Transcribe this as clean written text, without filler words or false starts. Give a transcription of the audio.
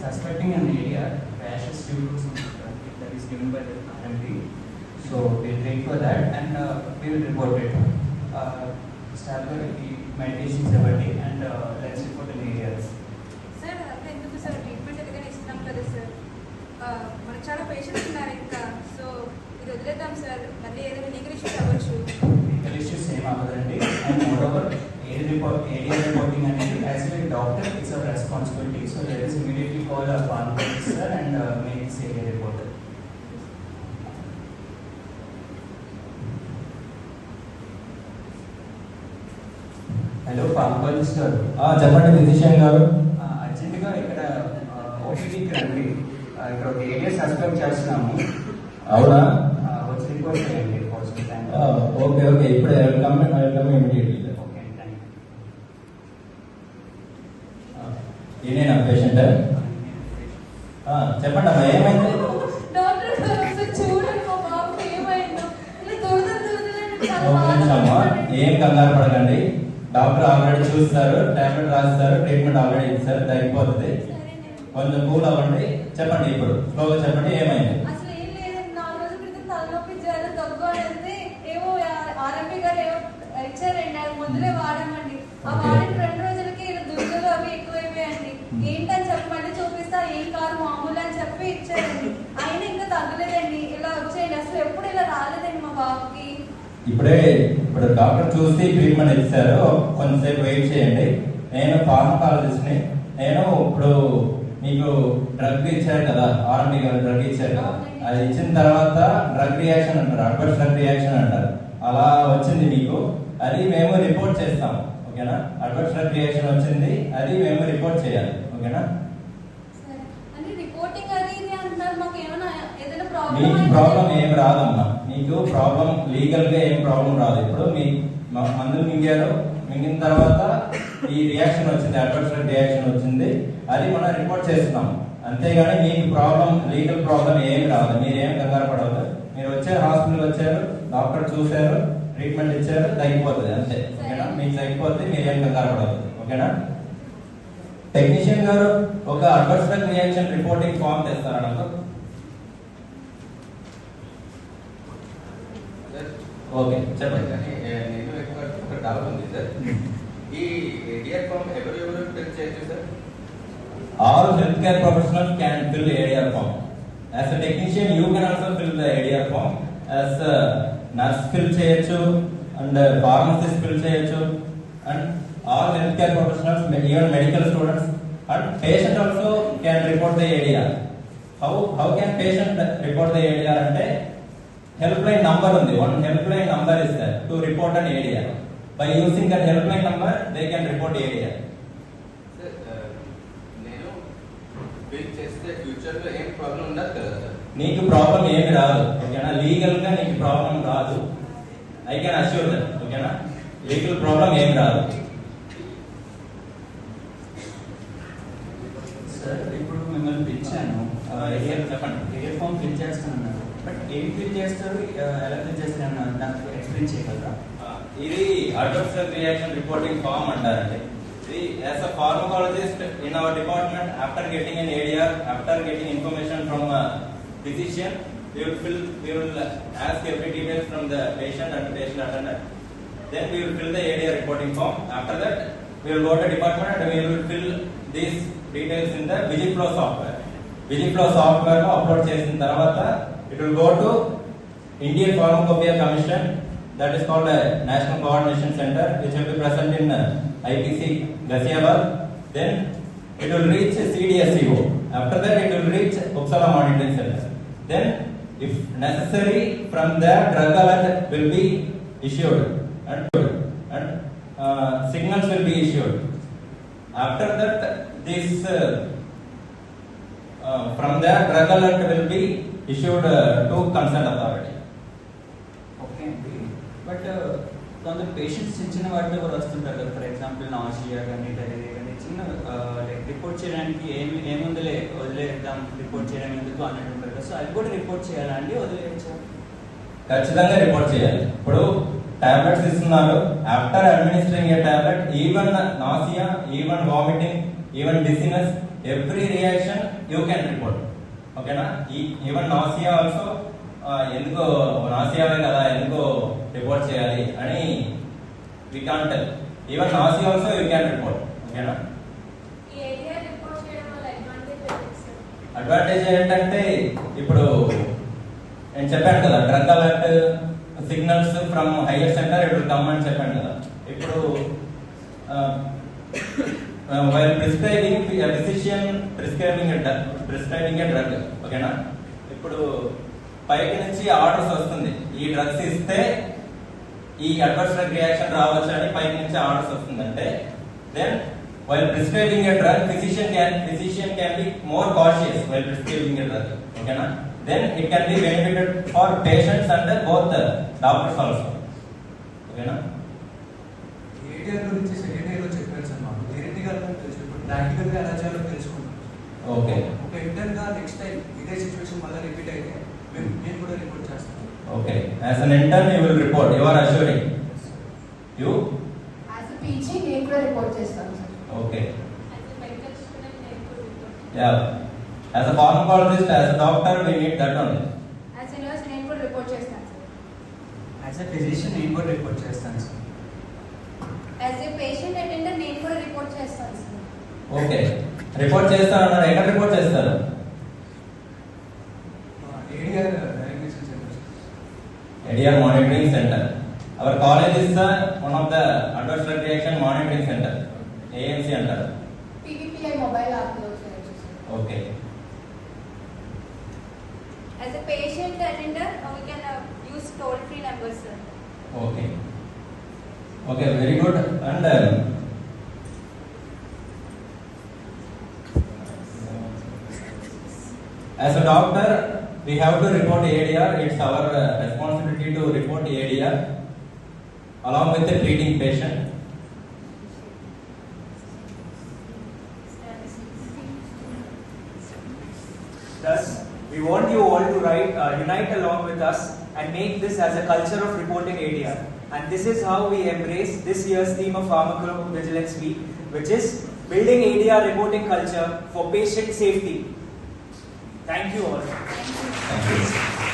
suspecting an area rashes due to some that is given by the RMP. So we treat for that and we will report it. Start the medications every and let's report in areas. Sir, ఎందుకు sir treatment ఎలాగైనా ఇస్తున్నాం కదా sir. మనకు చాలా patients ఉన్నారు ఇంకా. So ఇది వదిలేద్దాం సార్. మళ్ళీ ఏదైనా లీగల్ ఇష్యూస్ అవ్వచ్చు. లీగల్ ఇష్యూస్ ఏం అవ్వదండి. అండ్ మోరోవర్ area reporting అనేది as a doctor is our responsibility. So let us immediately call our pharmacist sir and make this area report. Hello pharmacist sir. చెప్పండి physician గారు. అర్జెంట్గా ఇక్కడ ఓపీడీకి రండి. ఇక్కడ ఒక ఏరియా సస్పెక్ట్ చేస్తున్నాము. అవునా? వచ్చి రిపోర్ట్ చేయండి. ఓకే ఓకే ఇప్పుడు come immediately. Okay thank you. నేనేనా పేషెంట్? చెప్పండి అమ్మా ఏమైంది? డాక్టర్ సార్ ఒకసారి చూడండి మా బాబుకి ఏమైందో. ఇలా అమ్మా ఏం కంగారు పడకండి. డాక్టర్ ఆల్రెడీ చూస్తారు, టాబ్లెట్ రాస్తారు, ట్రీట్మెంట్ ఆల్రెడీ ఇస్తారు, తగ్గిపోతుంది. కొంచెం కూల్ అవ్వండి. చెప్పండి ఇప్పుడు స్లోగా చెప్పండి ఏమైంది? అసలు ఏం లేదండి. 4 రోజుల క్రితం తలనొప్పి జ్వరం దగ్గు అనేది ఏవో ఆర్ఎంపీ గారు ఏవో ఇచ్చారండి. అది ముందులే వాడామండి. ఆ వాడిన 2 రోజులకి ఇలా దుర్గలు అవి ఎక్కువైపోయాయండి. ఏంటని చెప్పి మళ్ళీ చూపిస్తా ఏం కాదు మామూలు అని చెప్పి ఇచ్చారండి. అయినా ఇంకా తగ్గలేదండి. ఇలా వచ్చేయండి. అసలు ఎప్పుడు ఇలా రాలేదండి మా బాబుకి. ఇప్పుడు డాక్టర్ చూసి ట్రీట్మెంట్ ఇచ్చారు. కొంతసేపు వెయిట్ చేయండి. నేను ఫార్మకాలజిస్ట్ని. నేను ఇప్పుడు మీకు డ్రగ్ ఇచ్చారు కదా, ఆర్ఎంపీ గారు డ్రగ్ ఇచ్చారు కదా, అది ఇచ్చిన తర్వాత డ్రగ్ రియాక్షన్ అంటారు, అడ్వర్స్ డ్రగ్ రియాక్షన్ అంటారు. అలా వచ్చింది మీకు, అది మేము రిపోర్ట్ చేస్తాం. ఓకేనా? అడ్వర్స్ డ్రగ్ రియాక్షన్ వచ్చింది, అది మేము రిపోర్ట్ చేయాలి. ఓకేనా? మీకు ప్రాబ్లం ఏం రాదమ్మా. మీకు ప్రాబ్లం లీగల్ గా ఏం ప్రాబ్లం రాదు. ఇప్పుడు మీ మందులు మింగారు, మింగిన తర్వాత ఈ రియాక్షన్ వచ్చింది, అడ్వర్స్ రియాక్షన్ వచ్చింది, అది మనం రిపోర్ట్ చేస్తున్నాం. అంతేగాని మీకు ప్రాబ్లం లీగల్ ప్రాబ్లం ఏం రాదు. మీరేం కంగారు పడవద్దు. మీరు వచ్చారు, హాస్పిటల్ వచ్చారు, డాక్టర్ చూశారు, ట్రీట్మెంట్ ఇచ్చారు, తగ్గిపోతుంది అంతే. ఓకేనా? మీకు తగ్గిపోతే మీరేం కంగారు పడవద్దు. ఓకేనా? టెక్నీషియన్ గారు ఒక అడ్వర్స్ రియాక్షన్ రిపోర్టింగ్ ఫామ్ తెస్తారా నాకు? ఓకే చెప్పండి. నేను ఒక డౌట్ ఉంది సార్. ఈ ఏడిఆర్ ఫామ్ ఎవరెవరు ఫిల్ చేయొచ్చు sir? All healthcare professionals can fill ADR form. As a technician, you can also fill the ADR form. As a nurse fill cheyochu and pharmacist fill cheyochu, and all healthcare professionals, even medical students and patient also can report the ADR. How can patient report the ADR? Ante helpline number undi. One helpline number is there to report an ADR. By using that helpline number, they can report ADR. చేస్తే future లో ఏం problem ఉండదు కదా sir? నీకు problem ఏమి రాదు. ఓకేనా? Legal గా నీకు ప్రాబ్లం రాదు. I can assure that. ఓకేనా? లీగల్ ప్రాబ్లం ఏమి రాదు. సార్ ఇప్పుడు మిమ్మల్ని పిలిచాను, చెప్పండి. ఏరియర్ ఫామ్ ఫిల్ చేస్తానన్నారు, బట్ ఏం ఫిల్ చేస్తారు, ఎలా ఫిల్ చేస్తారు అన్నారు, నాకు ఎక్స్ప్లెయిన్ చేయగలరా? ఇది అడ్వర్స్ రియాక్షన్ రిపోర్టింగ్ ఫామ్ అంటారండి. As a pharmacologist in our department, after getting an ADR, after getting information from a physician, we will ask every details from the patient and patient attendant. Then we will fill the ADR reporting form. After that, we will go to the department and we will fill these details in the VigiFlow software. VigiFlow software lo upload chesin tarvata, it will go to Indian Pharmacopoeia Commission, that is called a National Coordination Center, which will be present in IPC Ghaziabad. Then it will reach CDSCO. After that, it will reach Uppsala Monitoring Center. Then, if necessary, from there drug alert will be issued and signals will be issued. After that, this from there drug alert will be issued to concerned authority. Okay అండి. But కొందరు patients చిన్న వాటిలో కూడా వస్తుంటారు కదా, for example nausea కానీ diarrhoea కానీ, చిన్న లైక్ రిపోర్ట్ చేయడానికి ఏముందిలే వదిలేద్దాం, రిపోర్ట్ చేయడం ఎందుకు అన్నట్టు ఉంటారు కదా. సో అది కూడా రిపోర్ట్ చేయాలా అండి, వదిలేయచ్చా? ఖచ్చితంగా రిపోర్ట్ చేయాలి. ఇప్పుడు టాబ్లెట్స్ ఇస్తున్నారు. After administering a tablet, even nausea, even vomiting, even dizziness, every reaction you can report. ఓకేనా? ఈవెన్ నాసియా ఆల్సో, ఎందుకో నాసియావే కదా ఎందుకో రిపోర్ట్ చేయాలి అని we can't tell. Even nausea also you can report. ఓకేనా? ఈ ఏరియా రిపోర్ట్ చేయడం వల్ల అడ్వాంటేజ్ ఏంటి సార్? అడ్వాంటేజ్ ఏంటంటే ఇప్పుడు నేను చెప్పాను కదా, drug alert signals from hire centre it will come అని చెప్పాను కదా. ఇప్పుడు వైల్ ప్రిస్క్రైబింగ్ ఫిజిషియన్ ప్రిస్క్రైబింగ్ ఏ డ్రగ్. ఓకేనా? ఇప్పుడు పైకి నుంచి ఆర్డర్స్ వస్తుంది, ఈ డ్రగ్స్ ఇస్తే ఈ అడ్వర్స్ డ్రగ్ రియాక్షన్ రావచ్చు అని పైకి నుంచి ఆర్డర్స్ వస్తుందంటే, then while prescribing a drug, physician can be more cautious while prescribing a drug. Okay na? Then it can be benefited for patients and both the doctors also. Okay na? ఏడియా గురించి second year లో చెప్పారు sir. మాకు theoretical గా తెలుసు, ఇప్పుడు practical గా ఎలా చేయాలో తెలుసుకుంటాం. ఓకే. ఒక ఇంటర్న్ గా నెక్స్ట్ టైం ఇదే సిచువేషన్ మళ్ళీ రిపీట్ అయితే నేను కూడా రిపోర్ట్ చేస్తాను. Okay. As an intern you will report. You are assuring. You? As a PG నేను కూడా రిపోర్ట్ చేస్తాను sir. Okay. As a medical student నేను కూడా report. Yeah. As a pharmacologist, as a doctor, we need that only. As a nurse నేను కూడా report చేస్తాను sir. As a physician నేను కూడా రిపోర్ట్ చేస్తాను sir. As a patient attender నేను కూడా రిపోర్ట్ చేస్తాను సార్. ఓకే. రిపోర్ట్ చేస్తారన్నారు, ఎక్కడ రిపోర్ట్ చేస్తారు? ADR diagnosis centre. ADR monitoring center. Our college is one of the adverse drug reaction monitoring center. AMC అంటారు. PVPI mobile app లో చేయొచ్చు sir. Okay. As a patient attender, we can use toll-free numbers, sir. Okay. Okay, very good. And as a doctor, we have to report ADR. It's our responsibility to report ADR along with the treating patient. Thus, we want you all to unite along with us and make this as a culture of reporting ADR. And this is how we embrace this year's theme of Pharmacovigilance Week, which is building ADR reporting culture for patient safety. Thank you all. Thank you.